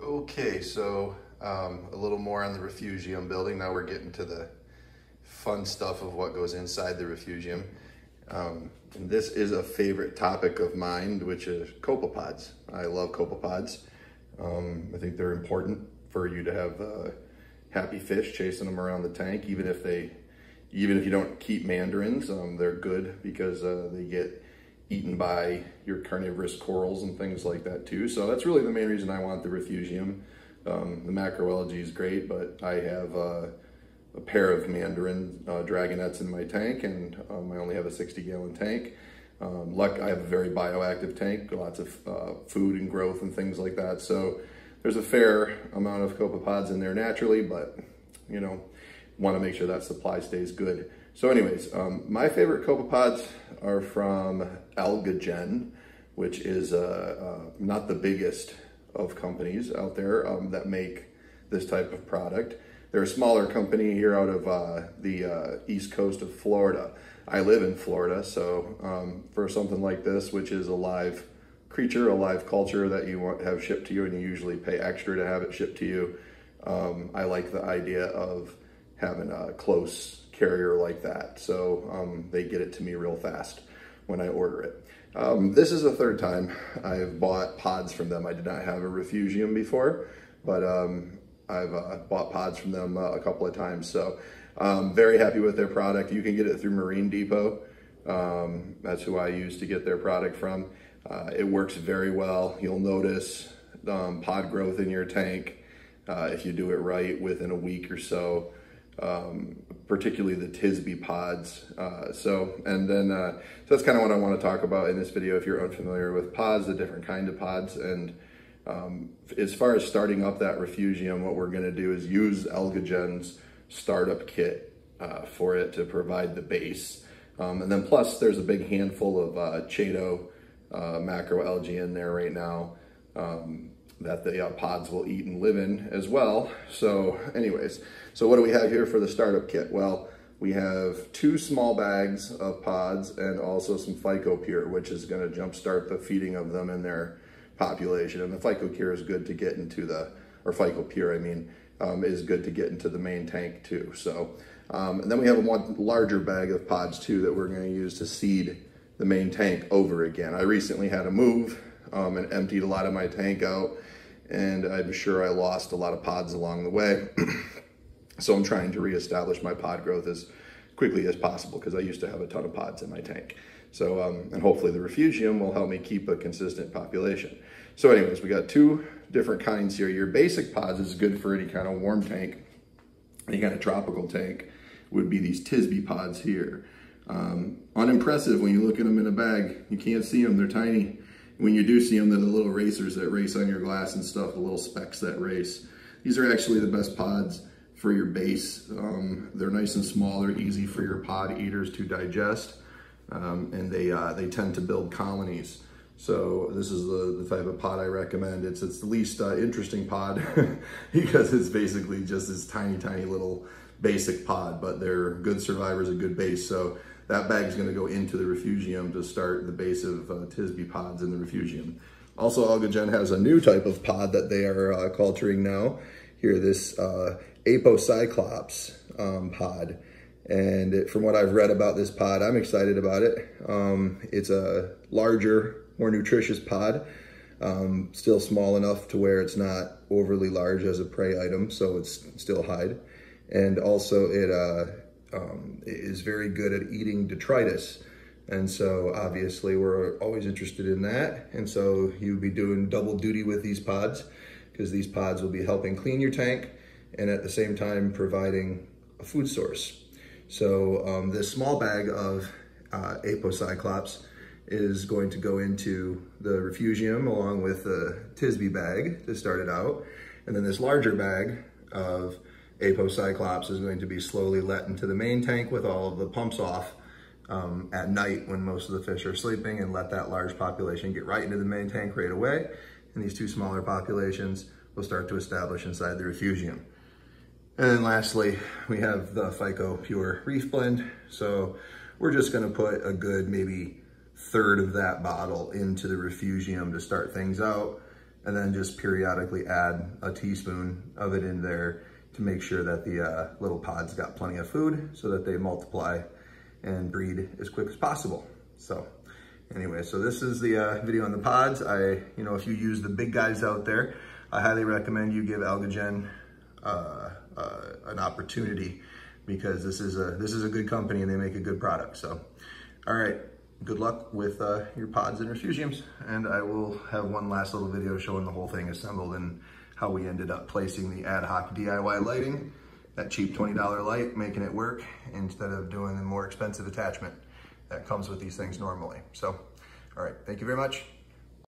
Okay, so a little more on the Refugium building. Now we're getting to the fun stuff of what goes inside the Refugium. And this is a favorite topic of mine, which is copepods. I love copepods. I think they're important for you to have happy fish chasing them around the tank, even if you don't keep mandarins. They're good because they get eaten by your carnivorous corals and things like that too. So that's really the main reason I want the Refugium. The macro-algae is great, but I have a pair of mandarin dragonets in my tank, and I only have a 60-gallon tank. I have a very bioactive tank, lots of food and growth and things like that. So there's a fair amount of copepods in there naturally, but you know, want to make sure that supply stays good. So anyways, my favorite copepods are from Algagen, which is not the biggest of companies out there that make this type of product. They're a smaller company here out of the east coast of Florida. I live in Florida, so for something like this, which is a live creature, a live culture that you want to have shipped to you, and you usually pay extra to have it shipped to you, I like the idea of having a close carrier like that. So they get it to me real fast when I order it. This is the third time I've bought pods from them. I did not have a Refugium before, but I've bought pods from them a couple of times. So very happy with their product. You can get it through Marine Depot. That's who I use to get their product from. It works very well. You'll notice pod growth in your tank if you do it right within a week or so. Particularly the Tisbe pods. So that's kind of what I want to talk about in this video. If you're unfamiliar with pods, the different kind of pods, and as far as starting up that Refugium, what we're going to do is use Algagen's startup kit for it to provide the base. And then plus there's a big handful of Chaeto macro-algae in there right now that the pods will eat and live in as well. So anyways, so what do we have here for the startup kit? Well, we have 2 small bags of pods and also some Phycopure, which is going to jumpstart the feeding of them in their population. And the Phycopure is good to get into Phycopure, I mean, is good to get into the main tank too. So, and then we have one larger bag of pods too that we're going to use to seed the main tank over again. I recently had a move and emptied a lot of my tank out, and I'm sure I lost a lot of pods along the way. So I'm trying to reestablish my pod growth as quickly as possible because I used to have a ton of pods in my tank. So, and hopefully the Refugium will help me keep a consistent population. So anyways, we got 2 different kinds here. Your basic pods is good for any kind of warm tank, any kind of tropical tank, would be these Tisbe pods here. Unimpressive when you look at them in a bag. You can't see them, they're tiny. When you do see them, they're the little racers that race on your glass and stuff, the little specks that race. These are actually the best pods for your base. They're nice and small, they're easy for your pod eaters to digest, and they tend to build colonies. So this is the type of pod I recommend. It's the least interesting pod because it's basically just this tiny little basic pod, but they're good survivors, a good base. So that bag is going to go into the Refugium to start the base of Tisbe pods in the Refugium. Also, Algagen has a new type of pod that they are culturing now. Here, this Apocyclops pod. And from what I've read about this pod, I'm excited about it. It's a larger, more nutritious pod. Still small enough to where it's not overly large as a prey item, so it's still hide. And also it is very good at eating detritus. And so obviously we're always interested in that. And so you'll be doing double duty with these pods because these pods will be helping clean your tank and at the same time providing a food source. So this small bag of Apocyclops is going to go into the Refugium along with the Tisbe bag to start it out. And then this larger bag of Apocyclops is going to be slowly let into the main tank with all of the pumps off at night when most of the fish are sleeping, and let that large population get right into the main tank right away. And these 2 smaller populations will start to establish inside the Refugium. And then lastly, we have the Phycopure Reef Blend. So we're just gonna put a good maybe 1/3 of that bottle into the Refugium to start things out. and then just periodically add a teaspoon of it in there to make sure that the little pods got plenty of food so that they multiply and breed as quick as possible. So anyway, so this is the video on the pods. If you use the big guys out there, I highly recommend you give Algagen an opportunity, because this is a good company and they make a good product. So, all right, good luck with your pods and refugiums, and I will have one last little video showing the whole thing assembled and how we ended up placing the ad hoc DIY lighting, that cheap $20 light, making it work instead of doing the more expensive attachment that comes with these things normally. So, all right, thank you very much.